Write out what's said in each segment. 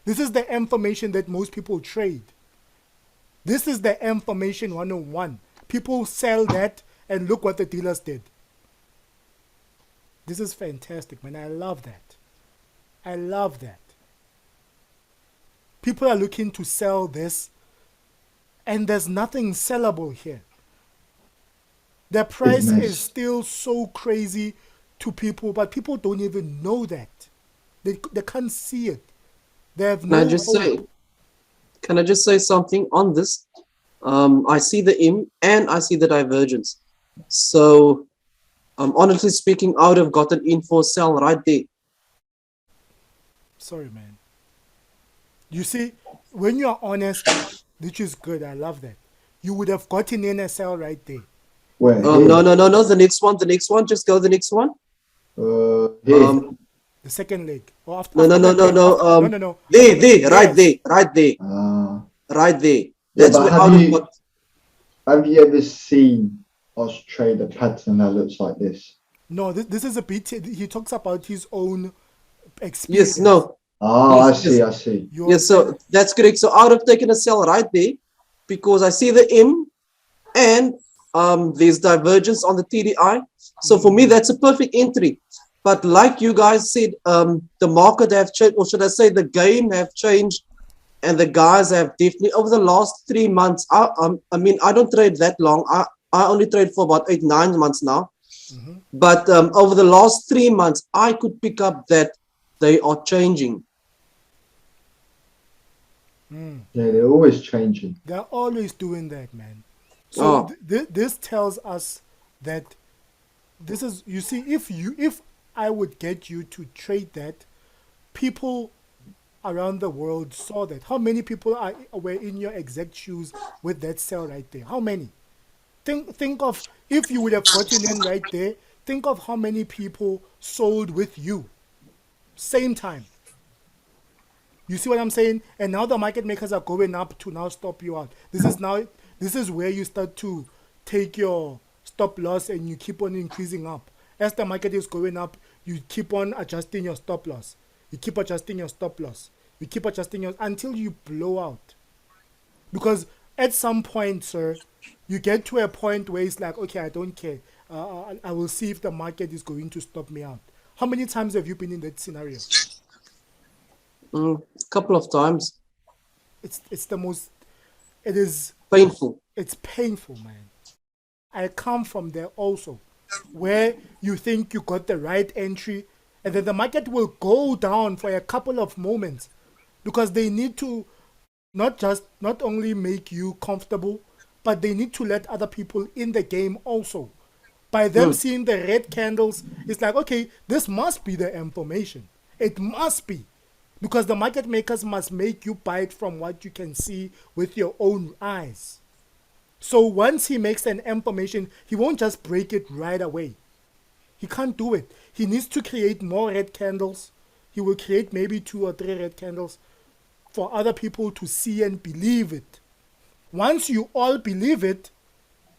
This is the information that most people trade. This is the information 101. People sell that, and look what the dealers did. This is fantastic, man. I love that. I love that. People are looking to sell this, and there's nothing sellable here. The Big price is mess. still so crazy to people, but people don't even know that. They can't see it. They have Can I no just hope. say, can I just say something on this? I see the M and I see the divergence. So, honestly speaking, I would have gotten in for sell right there. Sorry, man. You see, when you are honest, which is good, I love that. You would have gotten in a sell right there. Where? No, Here? no, no, no. The next one. Just go the next one. Here. The second leg. Or after, No, after no, no, that no, leg. no. No. There, right Yes. there, right there, Ah. right there. Yeah, That's but where I would have got. have you ever seen us trade a pattern that looks like this? No, this is a bit. He talks about his own experience. Yes, no. Ah, Yes, yes. I see. Yes, so that's correct. So I would have taken a sell right there because I see the M and there's divergence on the TDI. So for me, that's a perfect entry. But like you guys said, the market have changed, or should I say, the game have changed, and the guys have definitely over the last 3 months. I mean, I don't trade that long. I only trade for about 8-9 months now. Mm-hmm. But over the last 3 months, I could pick up that they are changing. Yeah, they're always changing. They're always doing that, man. So this tells us that this is, you see, if I would get you to trade that, people around the world saw that. How many people were in your exact shoes with that sell right there? How many? Think of, if you would have gotten in right there, think of how many people sold with you same time. You see what I'm saying? And now the market makers are going up to now stop you out. This is where you start to take your stop loss and you keep on increasing up. As the market is going up, you keep on adjusting your stop loss. You keep adjusting your stop loss. You keep adjusting your, until you blow out. Because at some point, sir, you get to a point where it's like, okay, I don't care. I will see if the market is going to stop me out. How many times have you been in that scenario? A couple of times. It's the most, it is Painful. it's painful, man. I come from there also, where you think you got the right entry, and then the market will go down for a couple of moments because they need to not only make you comfortable, but they need to let other people in the game also. By them seeing the red candles, it's like, okay, this must be the information. It must be. Because the market makers must make you buy it from what you can see with your own eyes. So once he makes an information, he won't just break it right away. He can't do it. He needs to create more red candles. He will create maybe 2 or 3 red candles for other people to see and believe it. Once you all believe it,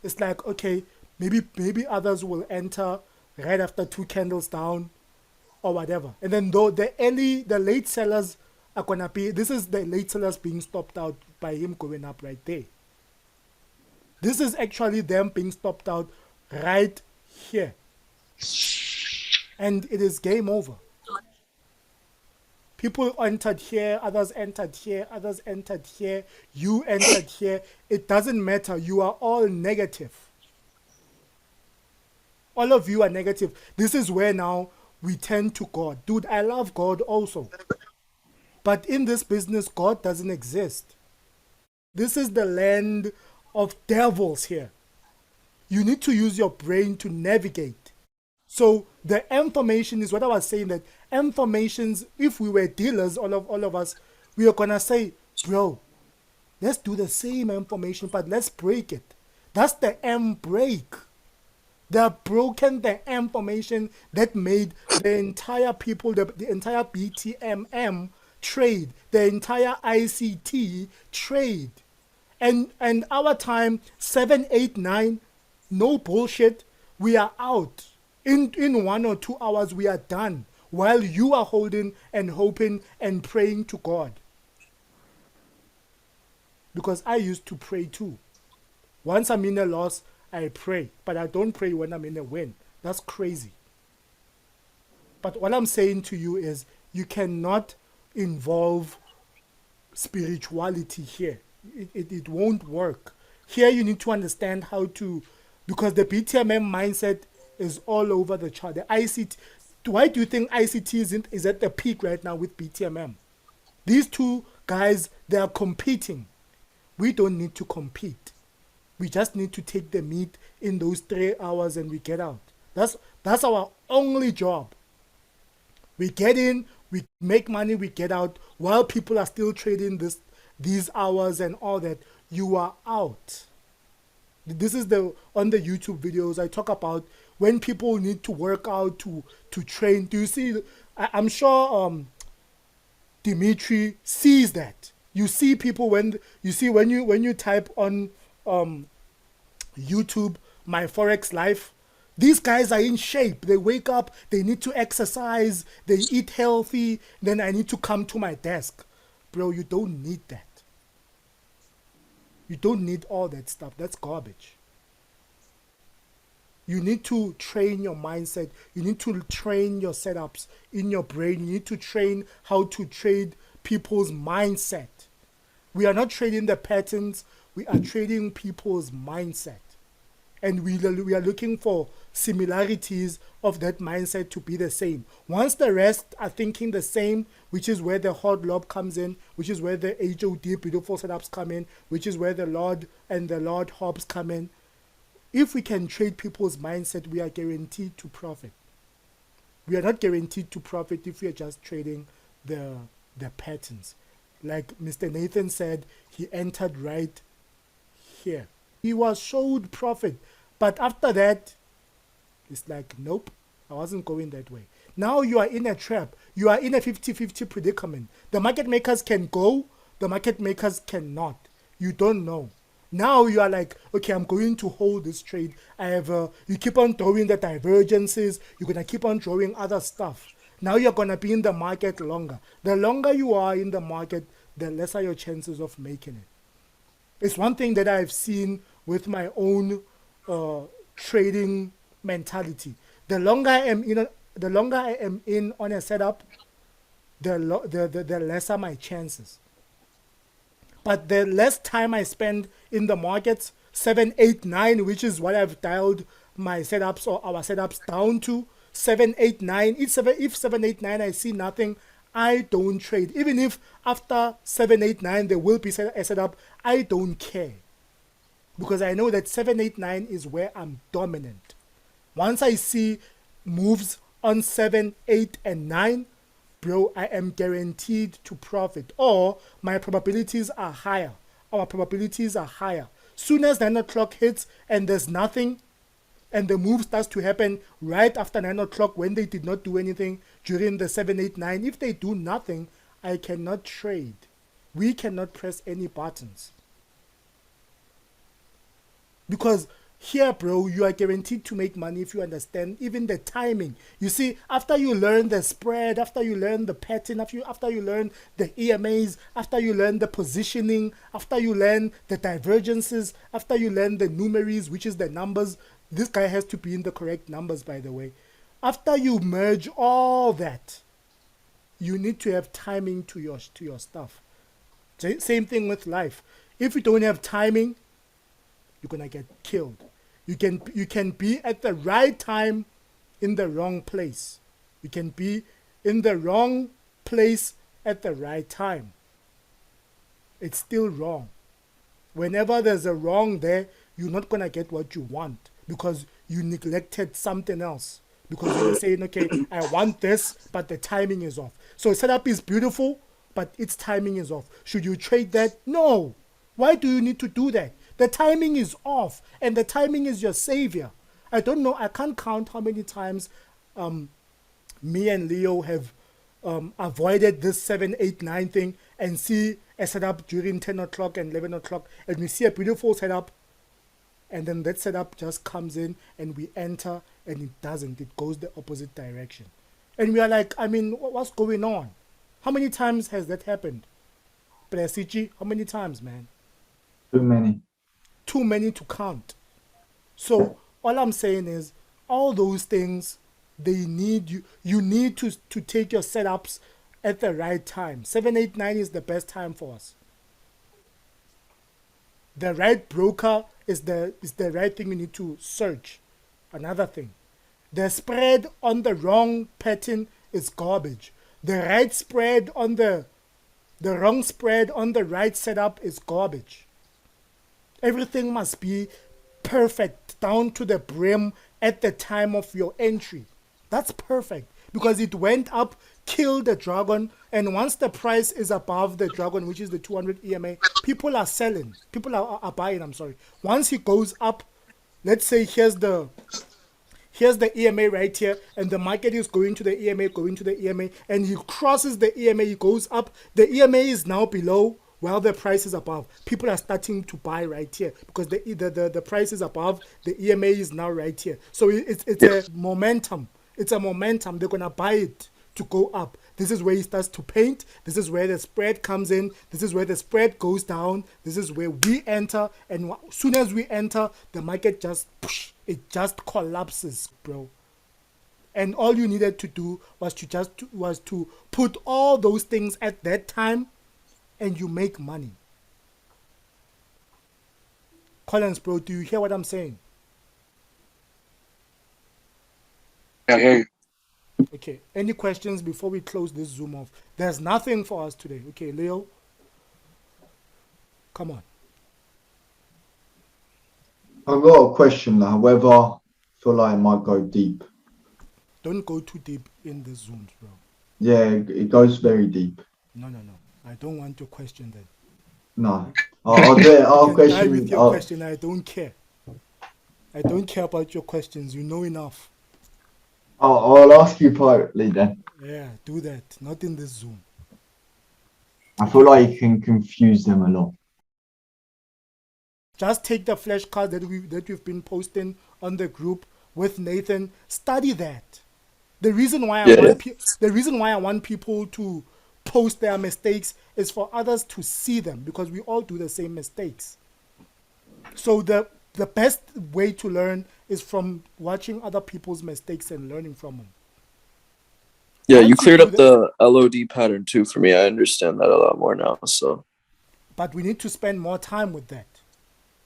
it's like, okay, maybe others will enter right after 2 candles down or whatever. And then though the late sellers are gonna be, this is the late sellers being stopped out by him going up right there. This is actually them being stopped out right here. And it is game over. People entered here, others entered here, others entered here, you entered here. It doesn't matter. You are all negative. All of you are negative. This is where now we turn to God. Dude, I love God also. But in this business, God doesn't exist. This is the land of devils here. You need to use your brain to navigate. So the information is what I was saying, that informations, if we were dealers, all of us, we are gonna say, bro, let's do the same information, but let's break it. That's the M break. They have broken the information that made the entire people, the entire BTMM trade, the entire ICT trade. And our time, 7, 8, 9, no bullshit, we are out. In 1 or 2 hours, we are done. While you are holding and hoping and praying to God. because I used to pray too. Once I'm in a loss, I pray, but I don't pray when I'm in a win. That's crazy. But what I'm saying to you is you cannot involve spirituality here. It won't work. Here you need to understand how to, because the BTMM mindset is all over the chart. The ICT, why do you think ICT is at the peak right now with BTMM? These two guys, they are competing. We don't need to compete. We just need to take the meat in those 3 hours and we get out. That's our only job. We get in, we make money, we get out. While people are still trading these hours and all that, you are out. This is on the YouTube videos I talk about when people need to work out to train. Do you see? I'm sure Dimitri sees that. You see people when you type on YouTube my Forex life. These guys are in shape. They wake up, they need to exercise, they eat healthy, then I need to come to my desk. Bro, you don't need that. You don't need all that stuff. That's garbage. You need to train your mindset. You need to train your setups in your brain. You need to train how to trade people's mindset. We are not trading the patterns. We are trading people's mindset. And we are looking for similarities of that mindset to be the same. Once the rest are thinking the same, which is where the hot lob comes in, which is where the HOD beautiful setups come in, which is where the Lord and the Lord hops come in. If we can trade people's mindset, we are guaranteed to profit. We are not guaranteed to profit if we are just trading the patterns. Like Mr. Nathan said, he entered right here. He was showed profit, but after that, it's like, nope, I wasn't going that way. Now you are in a trap. You are in a 50-50 predicament. The market makers can go, the market makers cannot. You don't know. Now you are like, okay, I'm going to hold this trade. You keep on throwing the divergences. You're going to keep on throwing other stuff. Now you're going to be in the market longer. The longer you are in the market, the lesser your chances of making it. It's one thing that I've seen with my own trading mentality. The longer I am in on a setup, the lesser my chances. But the less time I spend in the markets, 7, 8, 9, which is what I've dialed my setups or our setups down to, 7, 8, 9. If 7, 8, 9 I see nothing, I don't trade. Even if after 7, 8, 9 there will be a setup, I don't care. Because I know that 7, 8, 9 is where I'm dominant. Once I see moves on 7, 8, and 9, bro, I am guaranteed to profit. Or my probabilities are higher. Our probabilities are higher. Soon as 9 o'clock hits and there's nothing, and the move starts to happen right after 9 o'clock when they did not do anything during the 7, 8, 9. If they do nothing, I cannot trade. We cannot press any buttons. Because here, bro, you are guaranteed to make money if you understand even the timing. You see, after you learn the spread, after you learn the pattern, after you learn the EMAs, after you learn the positioning, after you learn the divergences, after you learn the numeries, which is the numbers. This guy has to be in the correct numbers, by the way. After you merge all that, you need to have timing to your stuff. Same thing with life. If you don't have timing, you're gonna get killed. You can be at the right time in the wrong place. You can be in the wrong place at the right time. It's still wrong. Whenever there's a wrong there, you're not gonna get what you want because you neglected something else. Because you're saying, okay, I want this, but the timing is off. So setup is beautiful, but its timing is off. Should you trade that? No. Why do you need to do that? The timing is off, and the timing is your savior. I don't know. I can't count how many times me and Leo have avoided this 7, 8, 9 thing and see a setup during 10 o'clock and 11 o'clock, and we see a beautiful setup, and then that setup just comes in and we enter, and it doesn't. It goes the opposite direction. And we are like, I mean, what's going on? How many times has that happened? Presichi, how many times, man? Too many. Too many to count. So all I'm saying is all those things, they need you. You need to take your setups at the right time. 789 is the best time for us. The right broker is the right thing you need to search. Another thing. The spread on the wrong pattern is garbage. The right spread on the wrong spread on the right setup is garbage. Everything must be perfect down to the brim at the time of your entry. That's perfect because it went up, killed the dragon, and once the price is above the dragon, which is the 200 EMA, people are selling. People are buying, I'm sorry. Once it goes up, let's say here's the EMA right here, and the market is going to the EMA, and he crosses the EMA, he goes up. The EMA is now below while the price is above. People are starting to buy right here because the price is above, the EMA is now right here. So it's a momentum. It's a momentum. They're going to buy it to go up. This is where he starts to paint. This is where the spread comes in. This is where the spread goes down. This is where we enter. And as soon as we enter, the market just collapses, bro. And all you needed to do was to put all those things at that time, and you make money. Collins, bro, do you hear what I'm saying? I hear you. Okay, any questions before we close this Zoom off? There's nothing for us today. Okay, Leo, come on. I've got a question, however, I feel like it might go deep. Don't go too deep in the Zooms, bro. Yeah, it goes very deep. No. I don't want your question then. No. I'll do it. I'll You can die with question. your question. I don't care. I don't care about your questions. You know enough. I'll ask you privately then. Yeah, do that. Not in this Zoom. I feel like you can confuse them a lot. Just take the flashcards that we've been posting on the group with Nathan. Study that. The reason why I want people to post their mistakes is for others to see them, because we all do the same mistakes. So the best way to learn is from watching other people's mistakes and learning from them. Yeah, Once you cleared do up the LOD pattern too for me. I understand that a lot more now. So But we need to spend more time with that.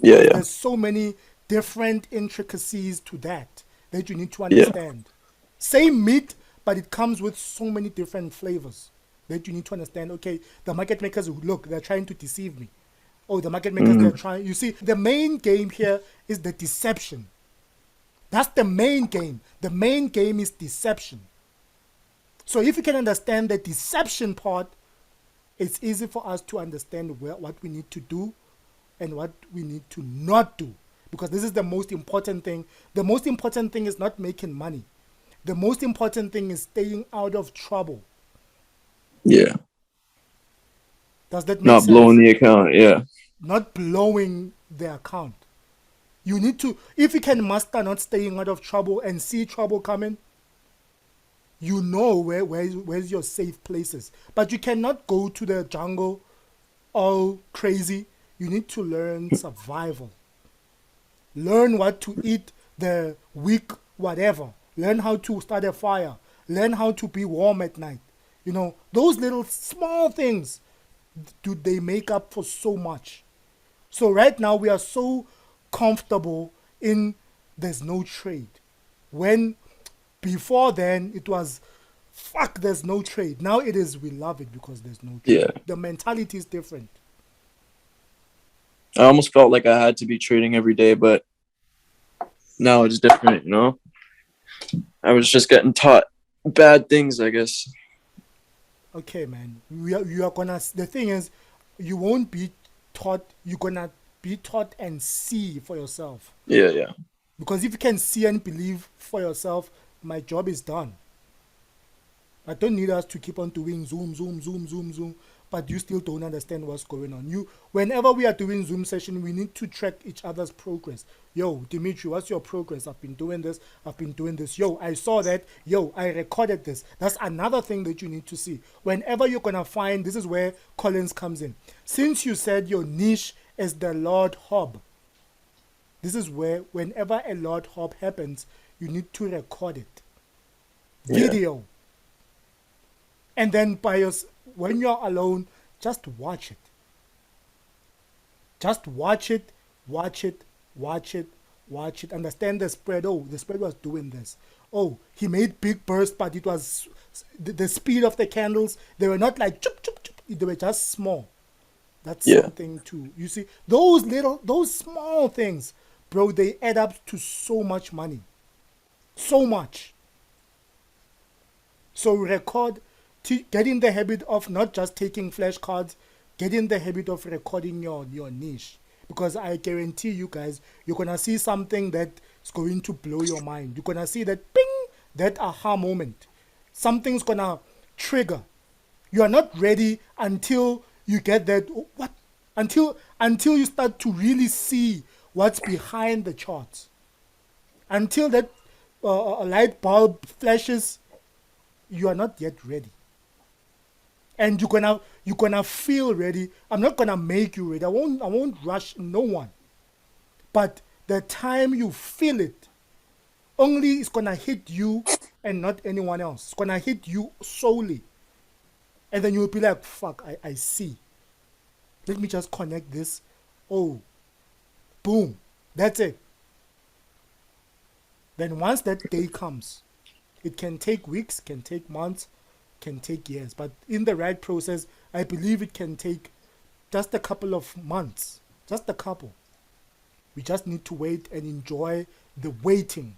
yeah. There's so many different intricacies to that you need to understand. Same meat, but it comes with so many different flavors that you need to understand. Okay, the market makers, look, they're trying to deceive me. Oh, the market makers, they're trying. You see, the main game here is the deception. That's the main game. The main game is deception. So if you can understand the deception part, it's easy for us to understand what we need to do and what we need to not do. Because this is the most important thing. The most important thing is not making money. The most important thing is staying out of trouble. Yeah. Does that make Not sense? blowing the account. Yeah. Not blowing the account. You need to, if you can master not staying out of trouble and see trouble coming, you know where's your safe places. But you cannot go to the jungle all crazy. You need to learn survival. Learn what to eat the week, whatever. Learn how to start a fire. Learn how to be warm at night. You know, those little small things, do they make up for so much. So right now we are so comfortable in there's no trade. When before then it was fuck, there's no trade. Now it is we love it because there's no trade. Yeah. The mentality is different. I almost felt like I had to be trading every day, but now it's different, you know? I was just getting taught bad things, I guess. Okay, man. You are gonna. The thing is, you won't be taught. You're gonna be taught and see for yourself. Yeah. Because if you can see and believe for yourself, my job is done. I don't need us to keep on doing Zoom, but you still don't understand what's going on. Whenever we are doing Zoom session, we need to track each other's progress. Yo, Dimitri, what's your progress? I've been doing this. Yo, I saw that. Yo, I recorded this. That's another thing that you need to see. Whenever you're going to find, this is where Collins comes in. Since you said your niche as the Lord Hob. This is where whenever a Lord Hob happens, you need to record it. Yeah. Video. And then when you're alone, just watch it. Just watch it, watch it, watch it, watch it. Understand the spread. Oh, the spread was doing this. Oh, he made big bursts, but it was the speed of the candles. They were not like chup, chup, chup. They were just small. That's Yeah. something to, you see, those small things, bro, they add up to so much money. So much. So record, get in the habit of not just taking flashcards, get in the habit of recording your niche. Because I guarantee you guys, you're going to see something that's going to blow your mind. You're going to see that ping, that aha moment. Something's going to trigger. You are not ready until you get that, what? Until you start to really see what's behind the charts. Until that a light bulb flashes, you are not yet ready. And you're gonna feel ready. I'm not gonna make you ready. I won't rush no one. But the time you feel it, only it's gonna hit you and not anyone else. It's gonna hit you solely. And then you'll be like, fuck, I see. Let me just connect this. Oh, boom. That's it. Then once that day comes, it can take weeks, can take months, can take years. But in the right process, I believe it can take just a couple of months. Just a couple. We just need to wait and enjoy the waiting.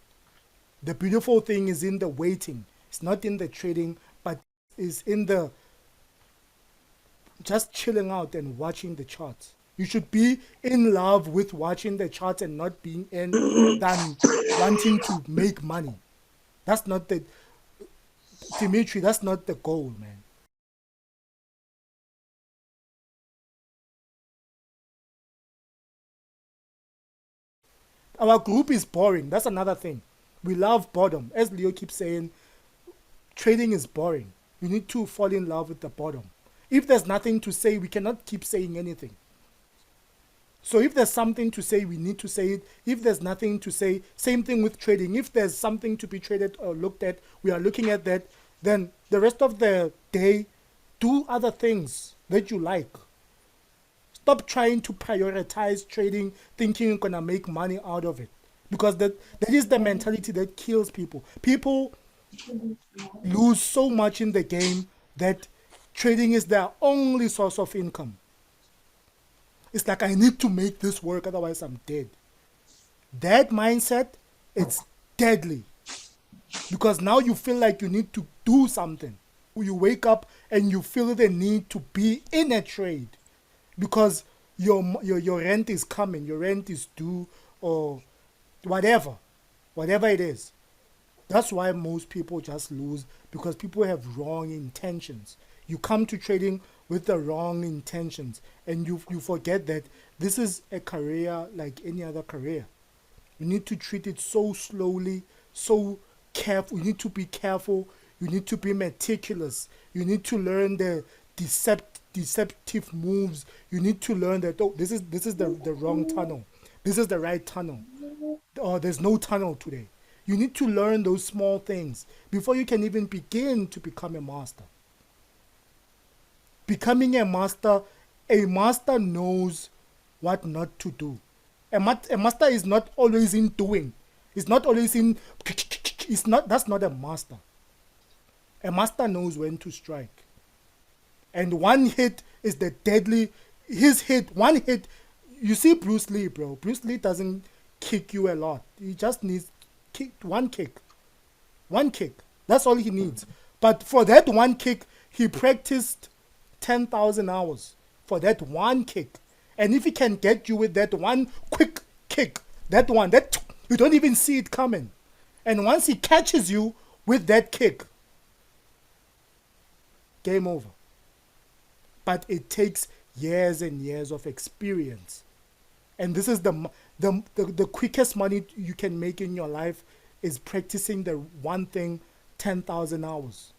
The beautiful thing is in the waiting. It's not in the trading, but it's in the just chilling out and watching the charts. You should be in love with watching the charts and not being in than wanting to make money. That's not the, Dimitri, that's not the goal, man. Our group is boring. That's another thing. We love boredom. As Leo keeps saying, trading is boring. You need to fall in love with the bottom. If there's nothing to say, we cannot keep saying anything. So if there's something to say, we need to say it. If there's nothing to say, same thing with trading. If there's something to be traded or looked at, we are looking at that. Then the rest of the day, do other things that you like. Stop trying to prioritize trading, thinking you're going to make money out of it. Because that is the mentality that kills people. People lose so much in the game that trading is their only source of income. It's like, I need to make this work, otherwise I'm dead. That mindset, it's deadly. Because now you feel like you need to do something. You wake up and you feel the need to be in a trade. Because your rent is coming, your rent is due, or whatever it is. That's why most people just lose, because people have wrong intentions. You come to trading with the wrong intentions, and you forget that this is a career like any other career. You need to treat it so slowly, so careful. You need to be careful. You need to be meticulous. You need to learn the deceptive moves. You need to learn that, oh, this is the wrong tunnel. This is the right tunnel. Or there's no tunnel today. You need to learn those small things before you can even begin to become a master. Becoming a master knows what not to do. A master is not always in doing. It's not always in. That's not a master. A master knows when to strike. And one hit is the deadly. His hit, one hit. You see Bruce Lee, bro. Bruce Lee doesn't kick you a lot. He just needs one kick. One kick. That's all he needs. But for that one kick, he practiced 10,000 hours for that one kick. And if he can get you with that one quick kick, that you don't even see it coming. And once he catches you with that kick, game over. But it takes years and years of experience. And this is the quickest money you can make in your life is practicing the one thing 10,000 hours.